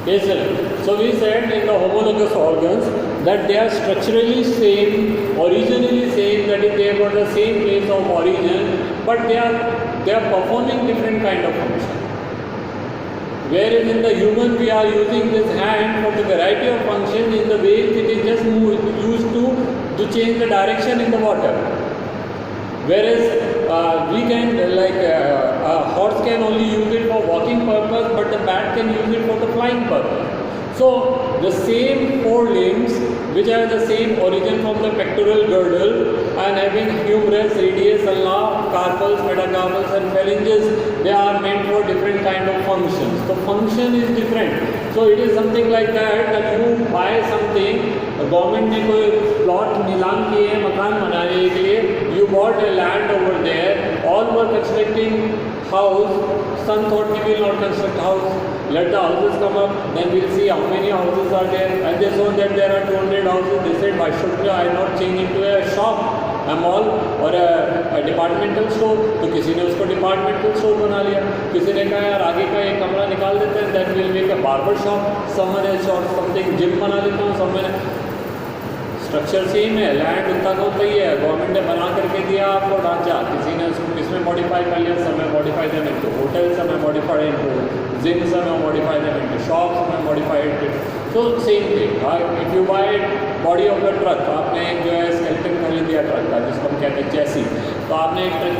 Yes, sir. So we said in the homologous organs that they are structurally same, originally same, that is they have got the same place of origin, but they are performing different kind of function. Whereas in the human we are using this hand for the variety of functions. In the whale it is just used to change the direction in the water. Whereas we can a horse can only use it for walking purpose, but the bat can use it for the flying purpose. So the same four limbs which have the same origin from the pectoral girdle and having humerus, radius, ulna, carpals, metacarpals and phalanges, they are meant for different kind of functions. The function is different. So it is something like that you buy something, government ने कोई plot निलाम किए हैं मकान बनाने के लिए, you bought a land over there, all were constructing house, some thought we will not construct house, let the houses come up, then we'll see how many houses are there, and they saw that there are 200 houses, they said why should I not change into a shop, a mall or a departmental store. तो किसी ने उसको departmental store बना लिया, किसी ने कहा यार आगे का एक कमरा निकाल देते हैं, then we'll make a barber shop, someone else or something gym बना लेता हूँ, someone स्ट्रक्चर सेम है, लैंड उतना का उतना ही है, गवर्नमेंट ने बना करके दिया आपको ढांचा, किसी ने उसको किसमें मॉडिफाई कर लिया, समय मॉडिफाई देम इनटू होटल, समय मॉडिफाई इनटू जिम, समय मॉडिफाई देम इनटू शॉप, समय मॉडिफाई इनटू तो same thing. If you by body of the truck, आपने एक जो है स्केलेटन खरीद लिया ट्रक का जिसको हम कहते हैं चेसी, तो आपने एक ट्रक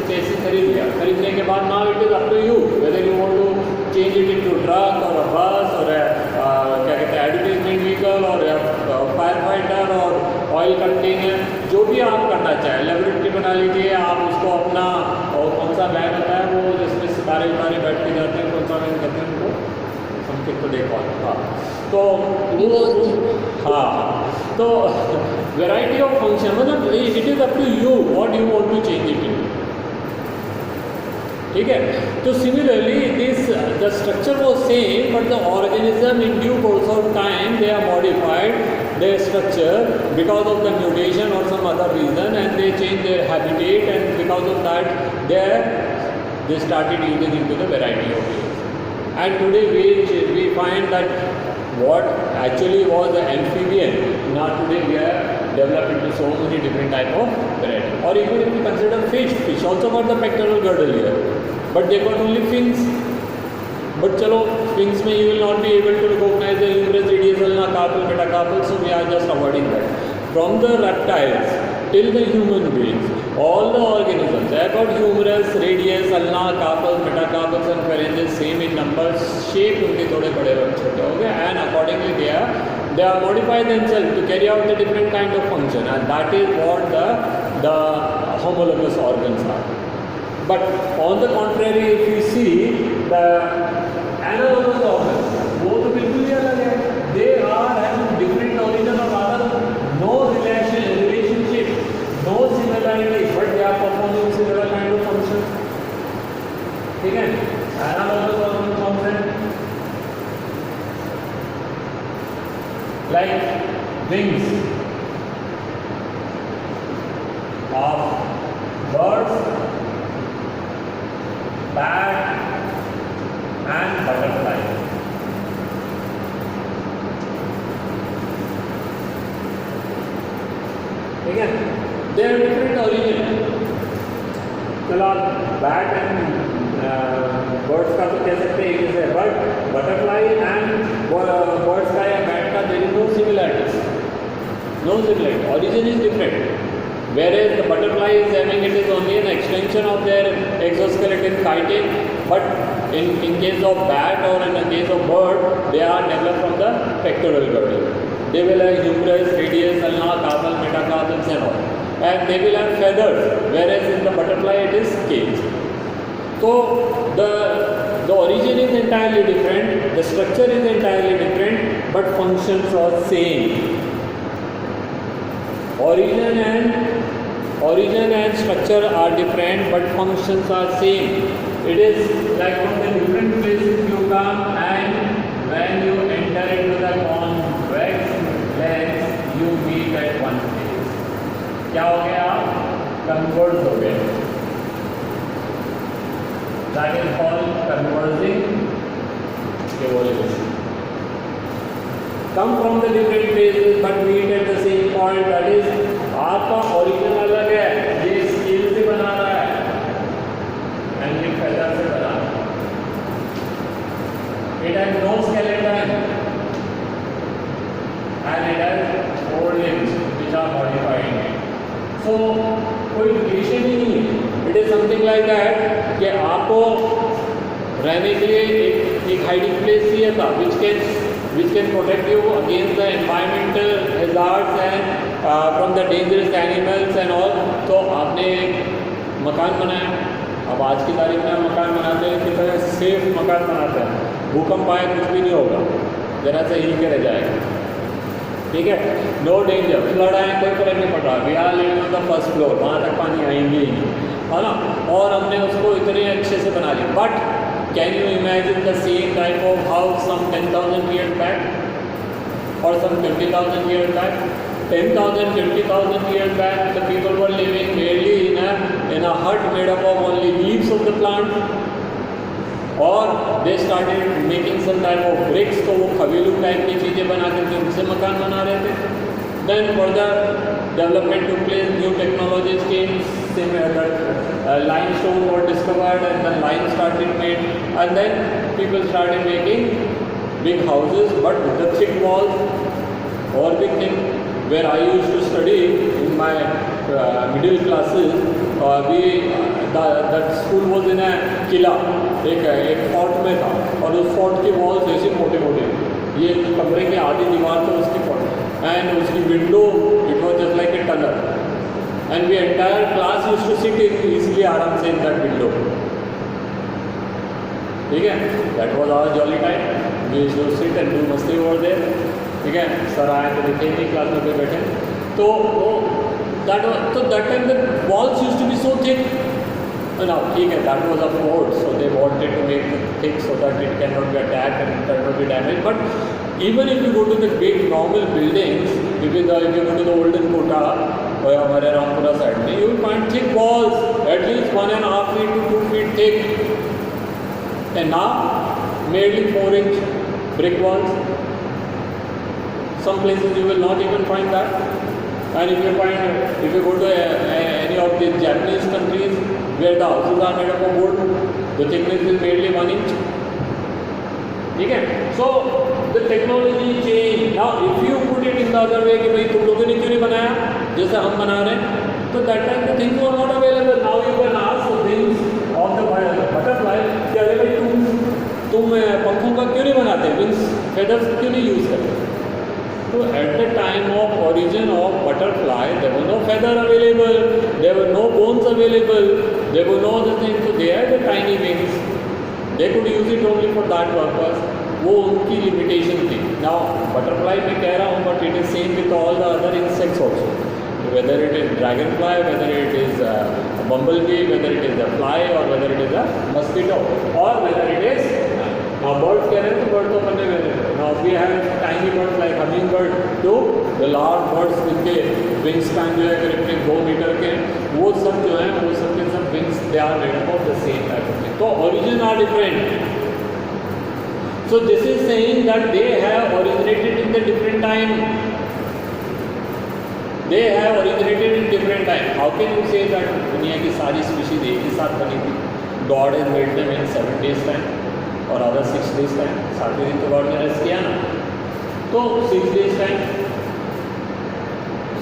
चेसी खरीद लिया, खरीदने के बाद now it is up to you whether you want to change it into truck और अ बस और क्या कहते हैं एडवर्टाइजमेंट व्हीकल और फायर फाइटर और ऑयल कंटेनर, जो भी आप करना चाहें, लेबोरेटरी बना लीजिए आप उसको अपना, और कौन सा बैग होता है वो जिसमें सितारे उतारे बैठ के जाते हैं, कौन सा बैग कहते हैं उनको, समथिंग तो देखो. हाँ तो हाँ तो वेराइटी ऑफ फंक्शन मतलब it is up to you what you want to change it in. ठीक है. तो similarly this the structure was same but the organism in due course of time they are modified their structure because of the mutation or some other reason, and they change their habitat, and because of that they started using into the variety of ways. And today we find that what actually was the amphibian, now today we are developed into so many different type of variety. Or even if we consider fish also got the pectoral girdle here, but they got only fins. But चलो fins में you will not be able to recognize the humerus, radius, ulna, carpal, metacarpal, so we are just avoiding that. From the reptiles till the human beings, all the organisms have got humerus, radius, ulna, carpal, metacarpals and phalanges same in numbers, shape उनके थोड़े बड़े और छोटे हो गए, and accordingly they are modified themselves to carry out the different kind of function, and that is what the homologous organs are. But on the contrary, if you see the analogous organs, वो तो बिल्कुल ही अलग है. They are having different origin or rather no relationship, no similarity, but they are performing similar kind of functions. ठीक है. Analogous organs function like wings of birds, bat and butterfly. ठीक है. They are different origin. चलो bat and birds का तो कह सकते हैं एक जैसे, but butterfly and birds का या bat का there is no similarities. No similarity. Origin is different. Whereas the butterfly is having, it is only an extension of their exoskeleton chitin, but in case of bat or in the case of bird, they are developed from the pectoral girdle. They will have humerus, radius, ulna, carpal, metacarpals and all, and they will have feathers, whereas in the butterfly it is cage. So the origin is entirely different, the structure is entirely different, but functions are same. Origin and structure are different, but functions are same. It is like from the different places you come, and when you enter into the convex lens, you meet at one place. क्या हो गया? Converge हो गए. That is called converging evolution. come from the different places but meet at the same point. That is, आपका origin अलग है, ये scale से बना रहा है and ये feather से बना रहा है. It has no skeleton and it has 4 limbs which are modified in it. So कोई relation ही नहीं है. It is something like that कि आपको रहने के लिए एक हाइडिंग प्लेस चाहिए था which can protect you against the environmental hazards and from the dangerous animals and all. तो आपने मकान बनाया. अब आज की तारीख में मकान बनाते हैं कितना सेफ मकान बनाते हैं. भूकंप आए कुछ भी नहीं होगा, जरा से हिल के रह जाएगा. ठीक है, नो डेंजर. फ्लड आए कोई फर्क नहीं पड़ रहा. We are living on the first floor, वहाँ तक पानी आएंगे ही नहीं, है ना. और हमने उसको इतने अच्छे से बना लिया. But can you imagine the same type of house some 10,000 years back or some 20,000 years back? 10,000, 20,000 years back, the people were living merely in a hut made up of only leaves of the plant, or they started making some type of bricks. तो वो खवेलू type की चीज़ें बना करके उनसे मकान बना रहे थे. Then further development took place, new technologies came, limestone was discovered and then lime started made, and then people started making big houses but with the thick walls or big thing. Where I used to study in my middle classes, that school was in a किला, एक fort में था और उस fort की walls ऐसे मोटे मोटे, ये कमरे की आधी दीवार तो उसकी फोर्ट and उसकी window it was just like a tunnel and the entire class used to sit easily आराम से in that window. ठीक है, that was our jolly time. We used to sit and do मस्ती over there. ठीक है, sir आए तो दिखे नहीं, क्लास में पे बैठे. तो that time the walls used to be so thick. Now ठीक है, that was a fort, so they wanted to make it thick so that it cannot be attacked and it cannot be damaged. But even if you go to the big normal buildings, if you go to the olden Kota or हमारे Rampura side में, you will find thick walls, at least 1.5 feet to 2 feet thick, and now merely 4-inch brick walls. Some places you will not even find that. And if you go to any of the Japanese countries where the houses are made up of wood, the thickness is merely 1 inch. ठीक है, so the technology change. Now if you put it in the other way कि भाई तुम लोगों ने क्यों नहीं बनाया जैसे हम बना रहे हैं, तो that time the things were not available. Now you can ask the things of the butterfly कि अरे भाई तुम पंखों का क्यों नहीं बनाते, wings feathers क्यों नहीं यूज़ करते. So at the time of origin of butterfly, there was no feather available, there were no bones available, there were no other things. So they had the tiny wings. They could use it only for that purpose. वो उनकी limitation थी. Now butterfly मैं कह रहा हूँ, but it is same with all the other insects also. Whether it is dragonfly, whether it is a bumblebee, whether it is a fly, or whether it is a mosquito, or whether it is now birds कह रहे हैं तो bird तो अपने now we have tiny birds like hummingbird to the large birds जिनके wings span जो है करीब 2 मीटर के, वो सब जो है वो सब के सब wings they are made up of the same type of thing. तो origin are different. So this is saying that they have originated in the different time. They have originated in different time. How can you say that दुनिया की सारी species एक ही साथ बनी थी? God has made them in 7 days time or other 6 days time. 7 दिन तो God ने रेस्ट किया ना, तो 6 days time.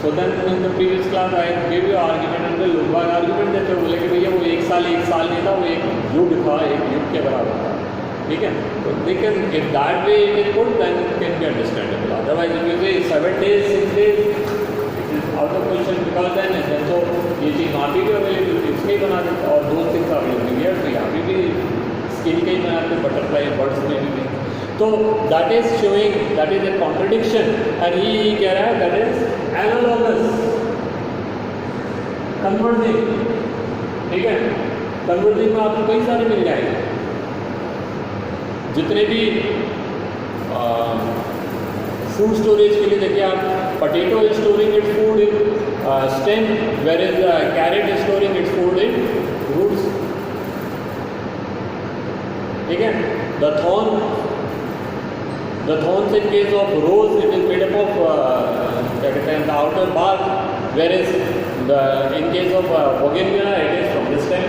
So then in the previous class I gave you argument and the लोग argument देते हो, बोले कि भैया वो एक साल नहीं था, वो एक युग था, एक युग के बराबर था. ठीक है, तो they can, if that way it is put, then it can be understandable. Otherwise if you say 7 days, 6 days, it is out of question, because then तो ये चीज़ वहाँ भी अवेलेबल थी, उसके ही बना देते, और दो थिंग्स अवेलेबल है तो यहाँ भी स्किन के ही बनाते, बटरफ्लाई बर्ड्स में भी. तो that is showing that is a contradiction, and ये कह रहा है दैट इज एनालॉगस कन्वर्जिंग. ठीक है, कन्वर्जिंग में आपको कई सारे मिल जाएंगे. जितने भी फूड स्टोरेज के लिए देखिए आप, potato is storing its food in stem, where is carrot is storing its food in roots. ठीक है, the The thorns in case of rose, it is made up of क्या कहते हैं, the outer bark, whereas in case of bougainvillea, it is from the stem.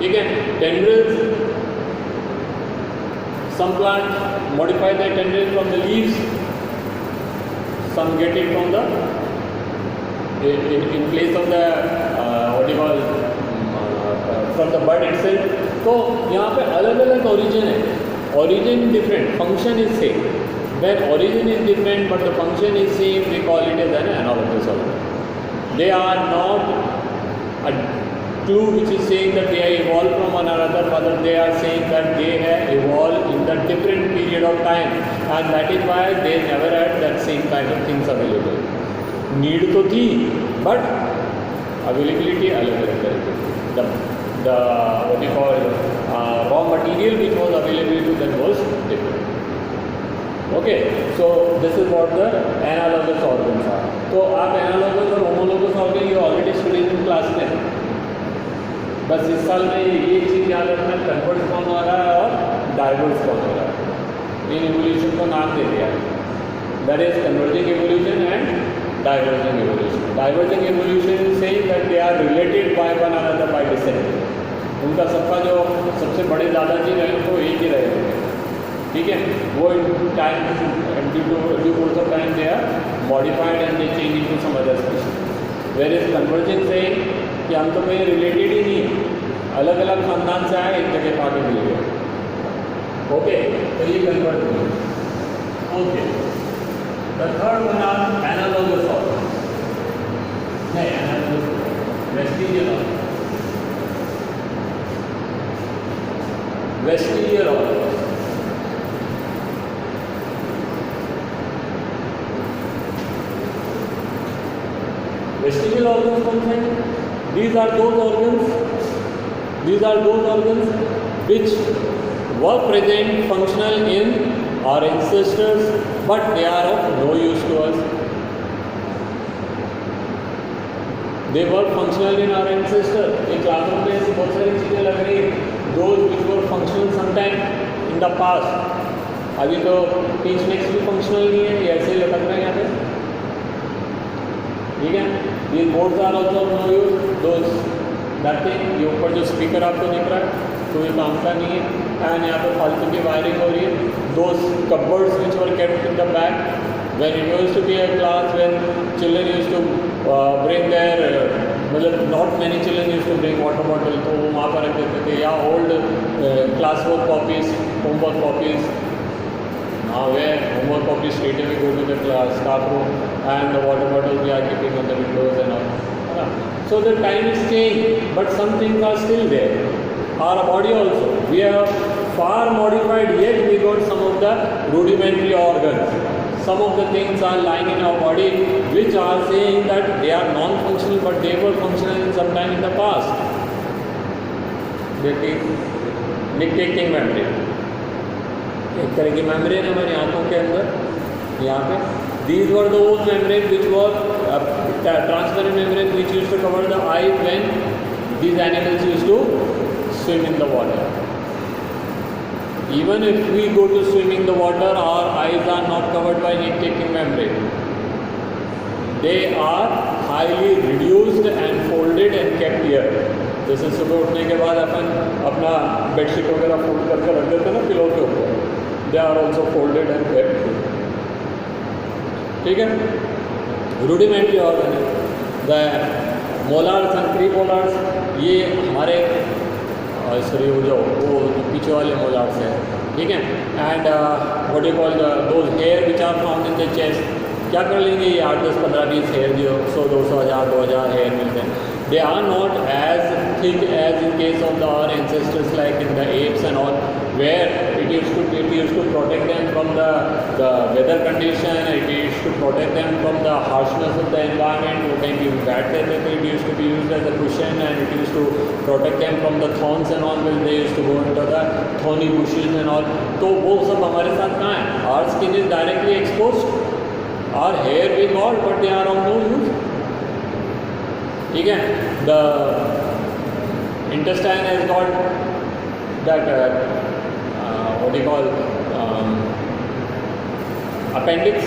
ठीक है. Tendrils, some plants modify their tendrils from the leaves, some get it from the in place of the what do you call from the bud itself. तो यहाँ पे अलग अलग origin है. Origin different, function is same. When origin is different but the function is same, we call it as an analogous organ. They are not a clue which is saying that they are evolved from one another, but they are saying that they have evolved in the different period of time, and that is why they never had that same kind of things available. Need तो थी, but availability अलग अलग तरह की. The what you call raw material which was available to them was different. Okay, so this is what the analogous organs are. तो आप analogous और homologous organ you already studied in class में. बस इस साल में ये चीज़ याद रखना, कन्वर्ट कौन हो रहा है और डाइवर्स कौन हो रहा है. इन एवोल्यूशन को नाम दे दिया है. That is converging evolution and diverging evolution. Diverging evolution is saying that they are related by one another by descent. उनका सबका जो सबसे बड़े दादाजी रहे वो एक ही रहे होंगे. ठीक है. वो time due course of time they are modified and they change into some other species. Where is convergence से कि हम तो में रिलेटेड ही नहीं है, अलग अलग खानदान से आए, एक जगह पाके मिल गए. ओके, तो ये कन्वर्ट हुए. Okay, the third one are analogous organs. नहीं, analogous vestigial organs. Vestigial organs. Vestigial organs कौन से हैं? These are those organs. These are those organs which were present, functional in our ancestors, but they are of no use to us. They were functional in our ancestors. एक classroom में ऐसी बहुत सारी चीज़ें लग रही हैं. Those which were functional sometime in the past. अभी तो टीच नेक्स्ट भी फंक्शनल नहीं है, ये ऐसे ही लटक रहे हैं यहाँ पे. ठीक है. ये boards are also no use. Those nothing. ये ऊपर जो स्पीकर आपको दिख रहा है तो ये काम का नहीं है. एंड यहाँ पे फालतू की वायरिंग हो रही है. Those cupboards which were kept in the back when it used to be a class when children used to bring their मतलब not many children used to bring water bottle, तो वो वहाँ पर रख देते थे. या old classwork copies, homework copies. Now where homework copies straight away go to the class staff room, and the water bottles we are keeping on the windows and all. So the time is changed, but some things are still there. Our body also, we are far modified, yet we got some of the rudimentary organs. Some of the things are lying in our body which are saying that they are non-functional, but they were functional in some time in the past. देखिए, nictitating membrane, एक तरह की membrane है हमारी आँखों के अंदर. यहाँ पे these were the old membrane which were transparent membrane which used to cover the eye when these animals used to swim in the water. Even if we go to swim in the water, our eyes are not covered by nictitating membrane. They are highly reduced and folded and kept here. जैसे सुबह उठने के बाद अपन अपना bedsheet वगैरह fold करके रख देते हैं ना पिलो के ऊपर. They are also folded and kept. ठीक है. Rudimentary organ है. The molars and premolars, ये हमारे सॉरी हो जाओ वो पीछे वाले मोलार्स है. ठीक है. And what you call those hair which are found in the chest. क्या कर लेंगे ये 8, 10, 15, 20 हेयर जो 100, 200, 1000, 2000 हेयर मिलते हैं. They are not as thick as in case of our ancestors like in the apes and all, where it used to protect them from the weather condition. It used to protect them from the harshness of the environment. वो कहीं भी बैठते थे तो it used to be used as a cushion, and it used to protect them from the thorns and all when they used to go into the thorny bushes and all. तो वो सब हमारे साथ कहाँ है? Our skin is directly exposed. Our hair we got, but they are of no use. ठीक है. The intestine has got that what do you call appendix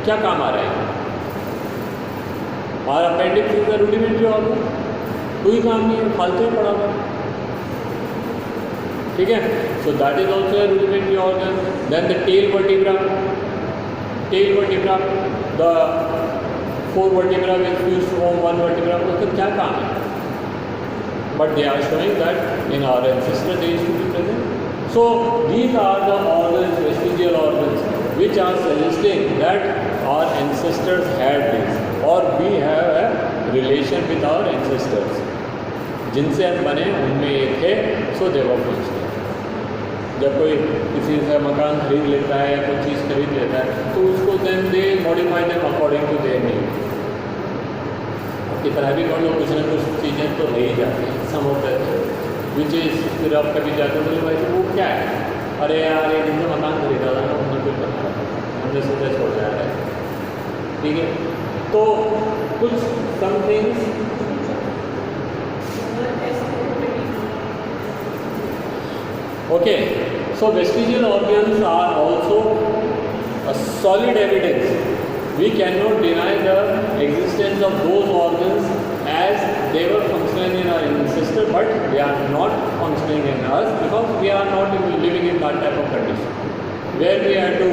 क्या काम आ रहा है? और appendix is the rudimentary organ, कोई काम नहीं है, फालतू में पड़ा हुआ है। ठीक है, so that is also a rudimentary organ. Then the tail vertebra, the 4 vertebra which fused to form 1 vertebra, उसका क्या काम है? But they are showing that in our ancestor they used to be present. So these are the organs, vestigial organs, which are suggesting that our ancestors had this, or we have a relation with our ancestors. जिनसे हम बने उनमें ये थे, so they were functional. जब कोई किसी से मकान खरीद लेता है या कोई चीज़ खरीद लेता है तो उसको then they modify them according to their need. कितना भी कर लो, कुछ ना कुछ चीज़ें तो रह ही जाती हैं, सम ऑफ दैट विच इज़। फिर आप कभी जाते हो बोले भाई तो वो क्या है, अरे यार ये दिन से मकान खरीदा था ना, उन्होंने कुछ बना रहा था, हमने सोचा छोड़ दिया है। ठीक है, तो कुछ some things okay. So vestigial organs are also a solid evidence. We cannot deny the existence of those organs as they were functioning in our ancestors, but they are not functioning in us because we are not living in that type of condition where we have to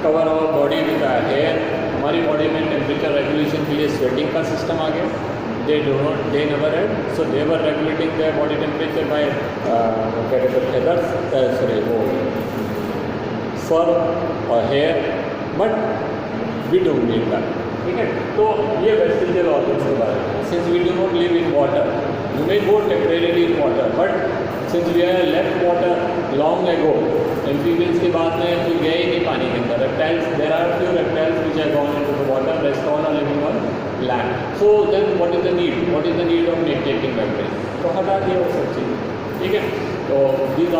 cover our body with a hair. हमारी body में temperature regulation के लिए sweating का system आ गया। they never had, so they were regulating their body temperature by feathers, fur or hair, but we don't need that. ठीक है, तो ये वेस्टिजियल ऑर्गन्स के बारे में। Since we do not live in water, you may go temporarily in water, but since we have left water long ago, amphibians के बाद में कोई गए ही नहीं पानी के अंदर। Reptiles, there are few reptiles which have gone into the water, rest all are living on land. So then what is the need, what is the need of taking membrane? तो हटा दिया वो सब चीज़। ठीक है, तो these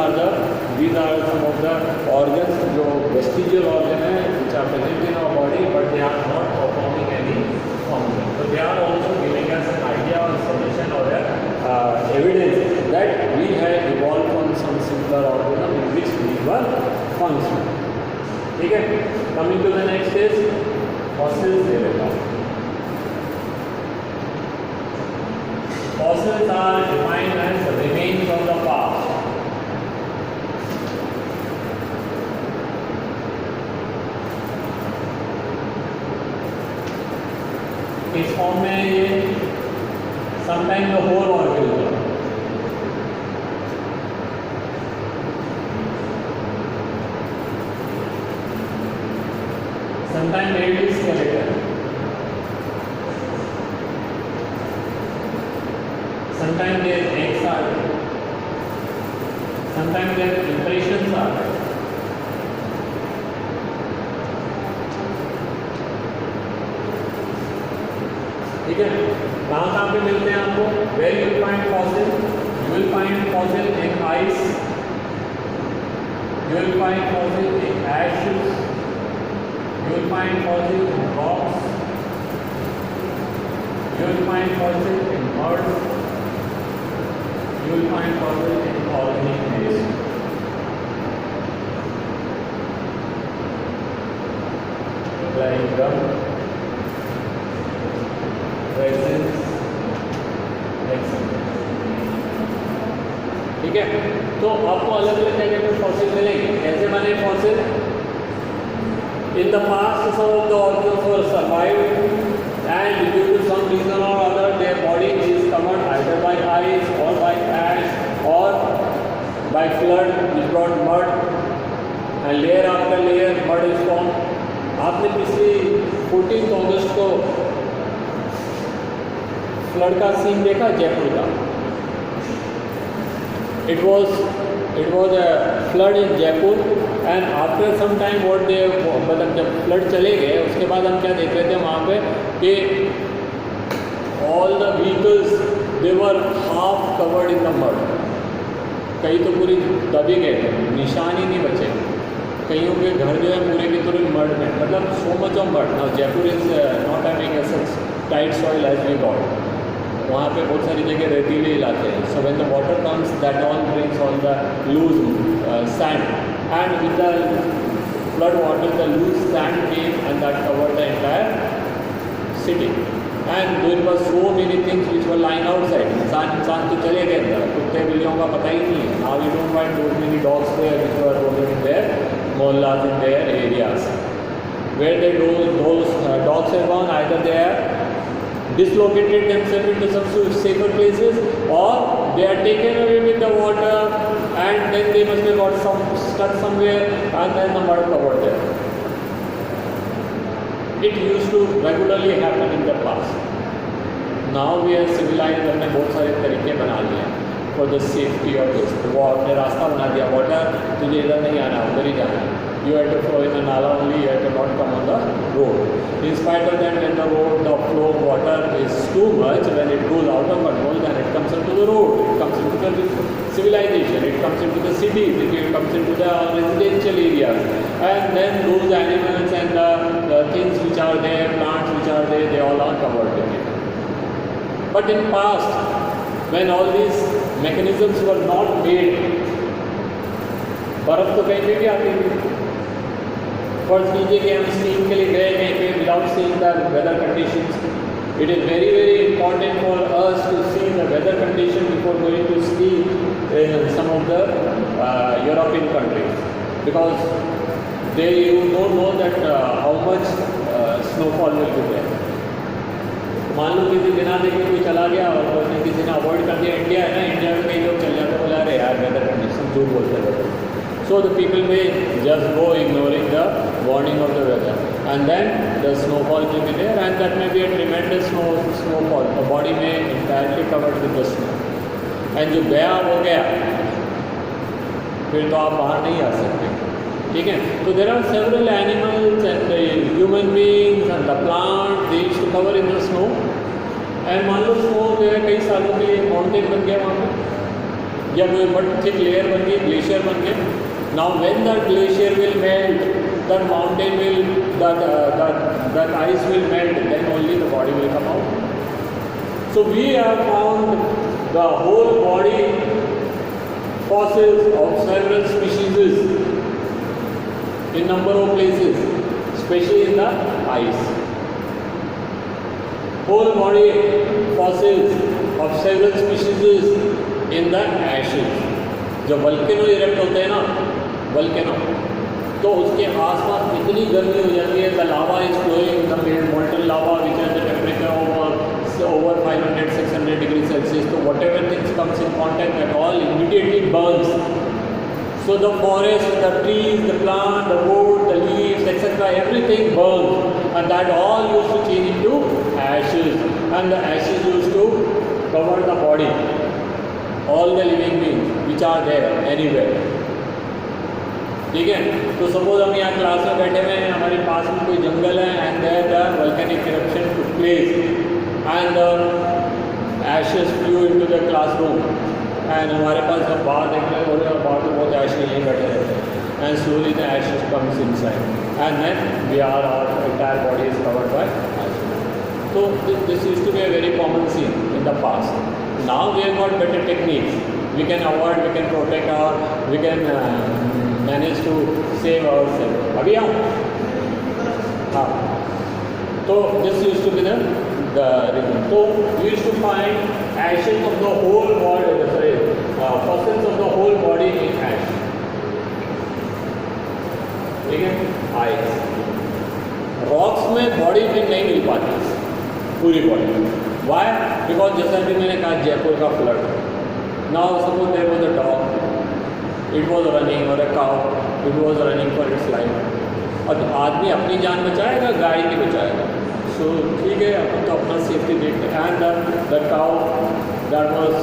are some of the organs जो vestigial organ है which are present in our body but they are not performing any function. So they are also giving us an idea or suggestion or evidence that we have evolved from some simpler organism in which we were functional. ठीक है, coming to the next is fossils thereafter. Fossils are defined as remains of the past. इस form में ये sometime the whole organism, sometime मेरी skeleton, sometimes their eggs are there, sometimes their impressions are there. ठीक है, कहाँ पे मिलते हैं आपको? Where you will find fossil? You will find fossil in ice, you will find fossil in ashes, you will find fossil in rocks, you will find fossil in mud, you will find fossil in organic waste. Like gum, resins, etc. ठीक है, तो आपको अलग अलग जगह पे fossil मिलेंगे। कैसे बने fossil? In the past, some of the organs were survived and due to some reason or other their body is covered either by ice or by ash or by flood which brought mud and layer after layer mud is formed. आपने पिछली 14 अगस्त को flood का scene देखा जयपुर का? It was a flood in Jaipur and after some time what they, मतलब जब flood चले गए उसके बाद हम क्या देख रहे थे वहाँ पे कि all the vehicles they were half covered in the mud. कई तो पूरी दबे गए थे, निशान ही नहीं बचे। कईयों के घर जो है पूरे के पूरे मड में, मतलब so much of mud. Now Jaipur is not having a such tight soil as we got. वहाँ पे बहुत सारी जगह रेतीले इलाके हैं. So when the water comes, that all brings all the loose sand, and with the flood water, the loose sand came and that covered the entire city. And there were so many things which were lying outside. इंसान तो चले गए अंदर, कुत्ते बिल्लियों का पता ही नहीं है. Now you don't find those many dogs there which were roaming in their mohallas, in their areas. Where those dogs have gone, either they have dislocated themselves into some safer places, or they are taken away with the water, and then they must have got stuck somewhere, and then the mud covered them. It used to regularly happen in the past. Now we are civilized, हमने बहुत सारे तरीके बना लिए for the safety of this. वो आपने रास्ता बना दिया, water तुझे इधर नहीं आना, उधर ही जाना. You have to flow in the nala only, you have to not come on the road. In spite of that, when the flow of water is too much, when it goes out of control, then it comes into the road, it comes into the civilization, it comes into the cities, it comes into the residential areas, and then those animals and the things which are there, plants which are there, they all are covered with it. But in past, when all these mechanisms were not made, बर्फ तो कहीं पे भी आती थी. फर्ज कीजिए कि हम स्कीइंग के लिए गए कहीं पे without seeing the weather conditions. It is very very important for us to see the weather condition before going to ski in some of the European countries, because they you don't know that how much snowfall will be there. मान लो किसी बिना देखे कोई चला गया और किसी ने अवॉइड कर दिया. इंडिया है ना, इंडिया में कई लोग चल जाते हैं, बोला अरे यार वेदर कंडीशन झूठ बोलते हैं. So the people may just go ignoring the warning of the weather, and then the snowfall will be there, and that may be a tremendous snowfall. The body may entirely covered with the snow, and जो गया वो गया, फिर तो आप बाहर नहीं आ सकते. ठीक है. So there are several animals and the human beings and the plants, they used to cover in the snow. And मान लो स्नो जो है कई सालों के लिए माउंटेन बन गया वहाँ पे, या कोई बट थिक लेयर बन गई, ग्लेशियर बन गया. Now when that glacier will melt, that mountain will, that ice will melt, then only the body will come out. So we have found the whole body fossils of several species in number of places, especially in the ice. Whole body fossils of several species in the ashes. जो volcano erect होते हैं ना, volcano, तो उसके आसपास इतनी गर्मी हो जाती है. The lava is flowing, the molten lava which has the temperature over 500-600 degrees Celsius. So whatever things comes in contact at all immediately burns. So the forest, the trees, the plant, the wood, the leaves, etc., everything burns, and that all used to change into ashes, and the ashes used to cover the body, all the living beings which are there anywhere. ठीक है. तो suppose हम यहाँ class में बैठे हुए हैं, हमारे पास में कोई जंगल है, and there the volcanic eruption took place, and ashes flew into the classroom, and हमारे पास जब बाहर देख रहे हो बाहर तो बहुत ऐशे यहीं बैठे रहते हैं, and slowly the ashes comes inside, and then we are our entire body is covered by ashes. So this used to be a very common scene in the past. Now we have got better techniques. We can avoid, we can protect we can manage to save ourselves. अभी आओ. हाँ. So this used to be the reason. So we used to find ashes of the whole body, fossils of the whole body in ash. ठीक है. Ice. Rocks में body में नहीं मिल पाती पूरी बॉडी. Why? Because जैसा कि मैंने कहा जयपुर का flood. Now suppose there was a dog, it was running, or a cow, it was running for its life. और आदमी अपनी जान बचाएगा, गाय नहीं बचाएगा. So ठीक है, अपन तो अपना सेफ्टी देखते हैं. And the cow that was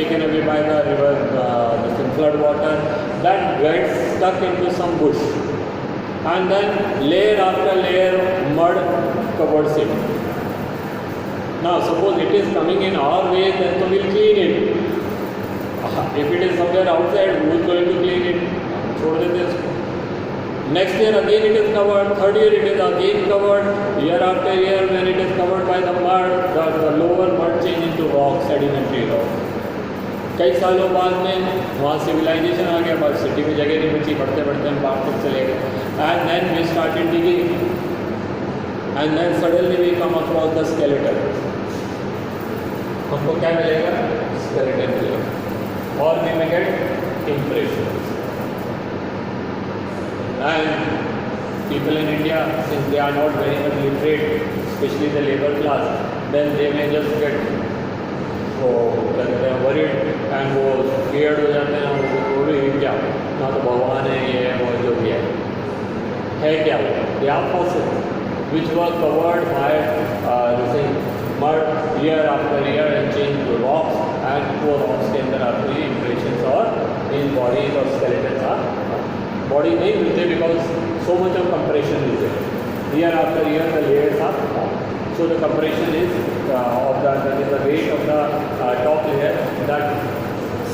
taken away by the river, the flood water, that gets stuck into some bush, and then layer after layer mud covers it. Now suppose it is coming in our way, then we will clean it. If it is somewhere outside, who is going to clean it? छोड़ देते हैं उसको. Next year again it is covered, third year it is again covered, year after year when it is covered by the mud, the lower mud change into rock, sedimentary rock. कई सालों बाद में वहाँ civilisation आ गया, bus city में जगह नहीं बची, बढ़ते बढ़ते हम बाहर तक चले गए. And then we started digging and then suddenly we come across the skeleton. हमको क्या मिलेगा? स्केलेटन मिलेगा और we may get impression. And people in India, since they are not very much literate, especially the labor class, then they may just get worried and वो scared हो जाते हैं. वो भी क्या ना तो भगवान है, ये है वो जो भी है क्या वो? They are fossils which were covered by mud year after year and changed to rocks, and वो rocks के अंदर आपको ये impressions और in bodies और skeletons are body नहीं मिलते because so much of compression is there. Year after year the layers are formed. So the compression is that is the weight of the top layer that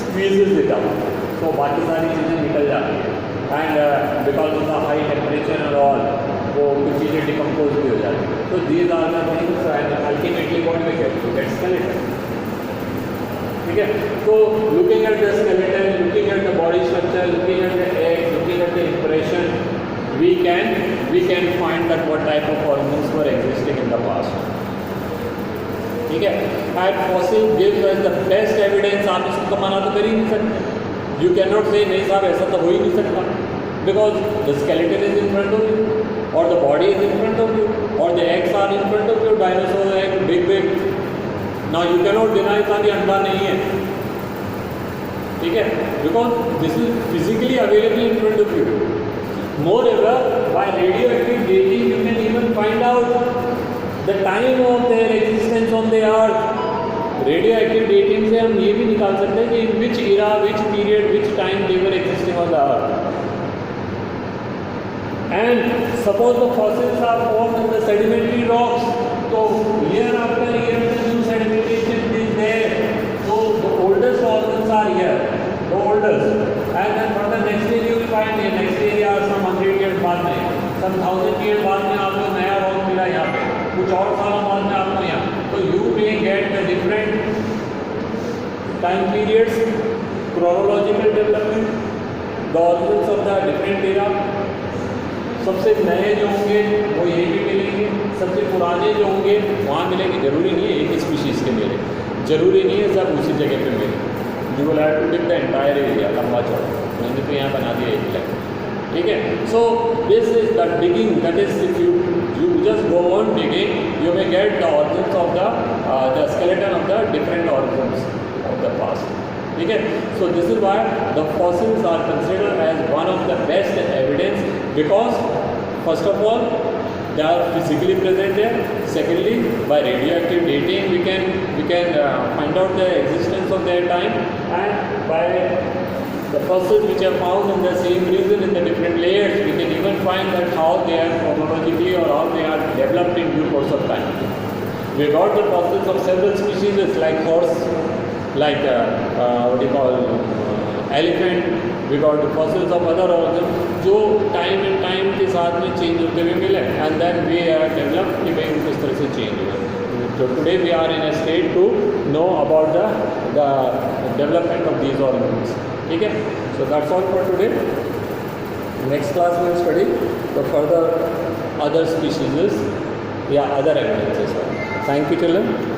squeezes it out. So बाकी सारी चीज़ें निकल जाती हैं and because of the high temperature and all वो कुछ चीज़ें decompose भी हो जाती हैं. So these are the things and ultimately what we get skeleton. ठीक है. So looking at the skeleton, looking at the body structure, looking at the eggs, looking at the impression, we can find that what type of organisms were existing in the past. ठीक है. And fossil gives us the best evidence. आप इसको मना तो कर ही नहीं सकते. You cannot say नहीं साहब ऐसा तो हो ही नहीं सकता because the skeleton is in front of you or the body is in front of you or the eggs are in front of you. Dinosaur egg big. Now you cannot deny that ये अंडा नहीं है. ठीक है. Because this is physically available in front of you. Moreover, by radioactive dating you can even find out the time of their existence on the earth. Radioactive dating से हम ये भी निकाल सकते हैं कि in which era, which period, which time they were existing on the earth. And suppose the fossils are formed in the sedimentary rocks, so year after year the new sedimentation is there. So the oldest organisms are here, the oldest, and then for the next year you will find the next area some 100 years बाद में, some 1000 years बाद में आपको नया rock मिला यहाँ पे, कुछ और सालों बाद में आपको यहाँ. So you may get the different time periods, chronological development, the origins of the different era. सबसे नए जो होंगे वो यही भी मिलेंगे, सबसे पुराने जो होंगे वहाँ मिलेंगे. जरूरी नहीं है एक ही स्पीशीज़ के मिले, जरूरी नहीं है सब उसी जगह पे मिले. You will have to dig the entire area, लंबा चौड़ा. मैंने तो यहाँ बना दिया एक लाइन. ठीक है. So this is the digging, that is if you just go on digging, you may get the origins of the skeleton of the different organisms of the past. ठीक है. So this is why the fossils are considered as one of the best evidence because first of all they are physically present there. Secondly, by radioactive dating we can find out the existence of their time, and by the fossils which are found in the same region in the different layers, we can even find that how they are chronologically or how they are developed in due course of time. We got the fossils of several species like horse, like what you call elephant. We got the fossils of other organisms जो time and time के साथ में change होते हुए मिले, and then we are develop कि भाई किस तरह से चेंज हुए. So today we are in a state to know about the development of these organisms. ठीक है. So that's all for today. Next class we will study the further other species या other evidences. Thank you children.